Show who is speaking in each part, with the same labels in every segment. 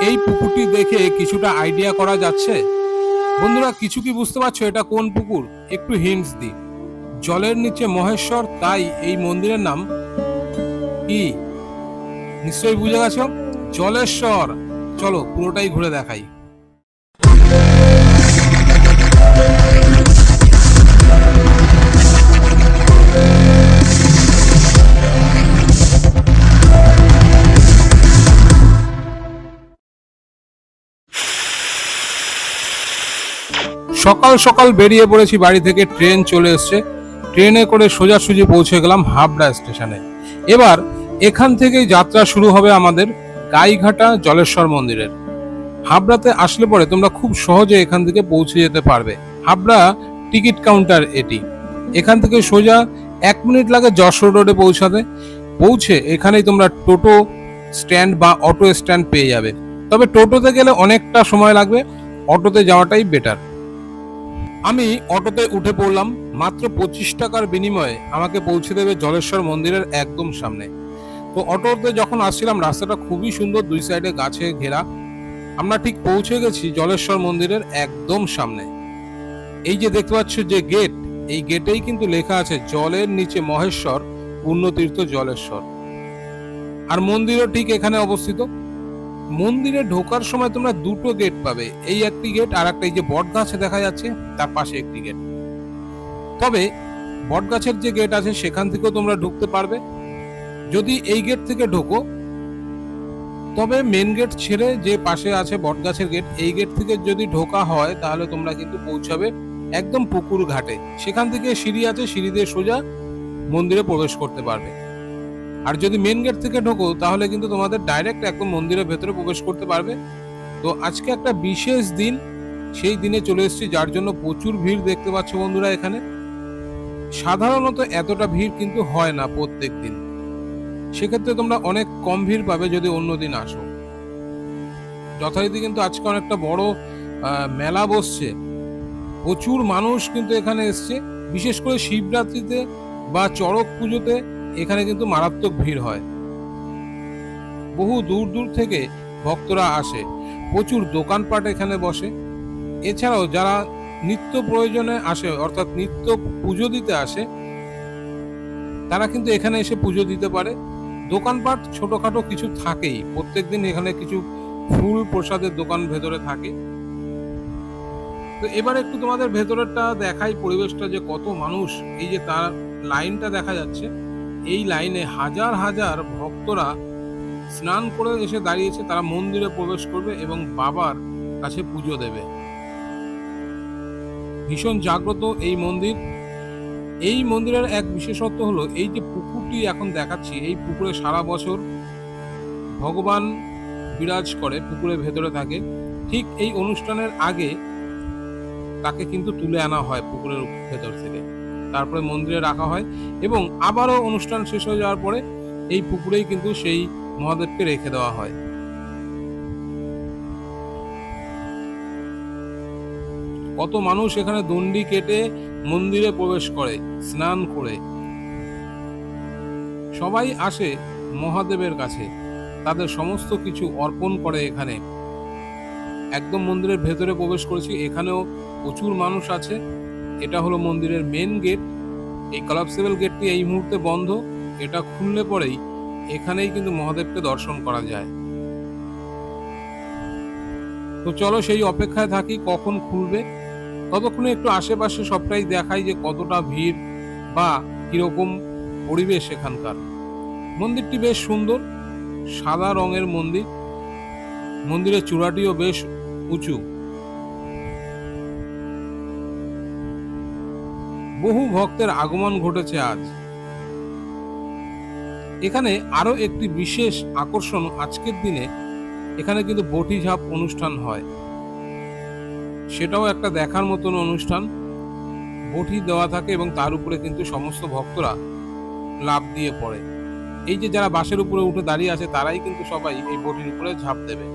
Speaker 1: এই পুকুরটি দেখে কিছুটা আইডিয়া করা যাচ্ছে? বন্ধুরা, কিছু কি বুঝতে পারছো এটা কোন পুকুর? একটু হিন্টস দিই। জলের নিচে মহেশ্বর, তাই এই মন্দিরের নাম কি? নিশ্চয়ই বুঝে গেছো, জলেশ্বর। চলো পুরোটাই ঘুরে দেখাই। সকাল সকাল বেরিয়ে পড়েছি বাড়ি থেকে, ট্রেন চলে এসছে। ট্রেনে করে সোজাসুজি পৌঁছে গেলাম হাবড়া স্টেশনে। এবার এখান থেকেই যাত্রা শুরু হবে আমাদের গাইঘাটা জলেশ্বর মন্দিরের। হাবড়াতে আসলে পরে তোমরা খুব সহজে এখান থেকে পৌঁছে যেতে পারবে। হাবড়া টিকিট কাউন্টার এটি। এখান থেকে সোজা 1 মিনিট লাগে যশোর রোডে পৌঁছাতে। পৌঁছে এখানেই তোমরা টোটো স্ট্যান্ড বা অটো স্ট্যান্ড পেয়ে যাবে। তবে টোটোতে গেলে অনেকটা সময় লাগবে, অটোতে যাওয়াটাই বেটার। আমি অটোতে উঠে পড়লাম। মাত্র 25 টাকার বিনিময়ে আমাকে পৌঁছে দেবে জলেশ্বর মন্দিরের একদম সামনে। তো অটোতে যখন আসছিলাম, রাস্তাটা খুবই সুন্দর, দুই সাইডে গাছে ঘেরা। আমরা ঠিক পৌঁছে গেছি জলেশ্বর মন্দিরের একদম সামনে। এই যে দেখতে পাচ্ছ যে গেট, এই গেটেই কিন্তু লেখা আছে জলের নিচে মহেশ্বর, পুণ্যতীর্থ জলেশ্বর। আর মন্দিরও ঠিক এখানে অবস্থিত। মন্দিরে ঢোকার সময় তোমরা দুটো গেট পাবে, এই একটি গেট আর একটা এই যে বট গাছ দেখা যাচ্ছে তার পাশে একটি গেট। তবে বট গাছের যে গেট আছে সেখান থেকেও তোমরা ঢুকতে পারবে। যদি এই গেট থেকে ঢোকো, তবে মেন গেট ছেড়ে যে পাশে আছে বট গাছের গেট, এই গেট থেকে যদি ঢোকা হয় তাহলে তোমরা কিন্তু পৌঁছাবে একদম পুকুর ঘাটে। সেখান থেকে সিঁড়ি আছে, সিঁড়ি দিয়ে সোজা মন্দিরে প্রবেশ করতে পারবে। আর যদি মেন গেট থেকে ঢোকো তাহলে কিন্তু তোমাদের ডাইরেক্ট একদম মন্দিরের ভেতরে প্রবেশ করতে পারবে। তো আজকে একটা বিশেষ দিন, সেই দিনে চলে এসেছি, যার জন্য প্রচুর ভিড় দেখতে পাচ্ছ বন্ধুরা। এখানে সাধারণত এতটা ভিড় কিন্তু হয় না প্রত্যেক দিন। সেক্ষেত্রে তোমরা অনেক কম ভিড় পাবে যদি অন্য দিন আসো। যথারীতি কিন্তু আজকে অনেকটা বড় মেলা বসছে, প্রচুর মানুষ কিন্তু এখানে এসছে। বিশেষ করে শিবরাত্রিতে বা চড়ক পুজোতে এখানে কিন্তু মারাত্মক ভিড় হয়। বহু দূর দূর থেকে ভক্তরা আসে, প্রচুর দোকানপাট এখানে বসে। এছাড়াও যারা নিত্য প্রয়োজনে আসে, অর্থাৎ নিত্য পুজো দিতে আসে, তারা কিন্তু এখানে এসে পুজো দিতে পারে। দোকানপাট ছোটখাটো কিছু থাকেই, প্রত্যেকদিন এখানে কিছু ফুল প্রসাদের দোকান ভেতরে থাকে। তো এবার একটু তোমাদের ভেতরেরটা দেখাই, পরিবেশটা যে কত মানুষ। এই যে তার লাইনটা দেখা যাচ্ছে, এই লাইনে হাজার হাজার ভক্তরা স্নান করে এসে দাঁড়িয়েছে। তারা মন্দিরে প্রবেশ করবে এবং বাবার কাছে পুজো দেবে। ভীষণ জাগ্রত এই মন্দির। এই মন্দিরের এক বিশেষত্ব হলো এই যে পুকুরটি এখন দেখাচ্ছি, এই পুকুরে সারা বছর ভগবান বিরাজ করে, পুকুরের ভেতরে থাকে। ঠিক এই অনুষ্ঠানের আগে তাকে কিন্তু তুলে আনা হয় পুকুরের ভেতর থেকে, তারপরে মন্দিরে রাখা হয় এবং আবারও অনুষ্ঠান শেষ হয়ে যাওয়ার পরে এই পুকুরেই কিন্তু সেই মহাদেবকে রেখে দেওয়া হয়। কত মানুষ এখানে দণ্ডি কেটে মন্দিরে প্রবেশ করে স্নান করে। সবাই আসে মহাদেবের কাছে, তাদের সমস্ত কিছু অর্পণ করে এখানে। একদম মন্দিরের ভেতরে প্রবেশ করেছি, এখানেও প্রচুর মানুষ আছে। এটা হলো মন্দিরের মেন গেট। এই কলাপসেবল গেটটি এই মুহূর্তে বন্ধ। এটা খুললে পরেই এখানেই কিন্তু মহাদেবকে দর্শন করা যায়। তো চলো সেই অপেক্ষায় থাকি কখন খুলবে। ততক্ষণে একটু আশেপাশে সবটাই দেখাই যে কতটা ভিড় বা কিরকম পরিবেশ এখানকার। মন্দিরটি বেশ সুন্দর, সাদা রঙের মন্দির। মন্দিরের চূড়াটিও বেশ উঁচু। বহু ভক্তের আগমন ঘটেছে আজ। এখানে আরো একটি বিশেষ আকর্ষণ, আজকের দিনে এখানে কিন্তু বটি ঝাপ অনুষ্ঠান হয়। সেটাও একটা দেখার মতন অনুষ্ঠান। বটি দেওয়া থাকে এবং তার উপরে কিন্তু সমস্ত ভক্তরা লাফ দিয়ে পড়ে। এই যে যারা বাসের উপরে উঠে দাঁড়িয়ে আছে তারাই কিন্তু সবাই এই বটির উপরে ঝাঁপ দেবে।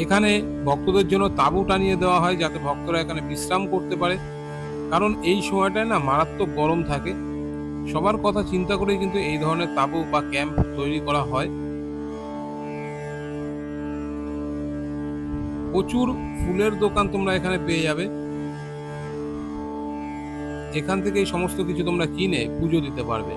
Speaker 1: এখানে ভক্তদের জন্য তাঁবু টানিয়ে দেওয়া হয় যাতে ভক্তরা এখানে বিশ্রাম করতে পারে, কারণ এই সময়টায় না মারাত্মক গরম থাকে। সবার কথা চিন্তা করে কিন্তু এই ধরনের তাঁবু বা ক্যাম্প তৈরি করা হয়। প্রচুর ফুলের দোকান তোমরা এখানে পেয়ে যাবে। এখান থেকে এই সমস্ত কিছু তোমরা কিনে পুজো দিতে পারবে।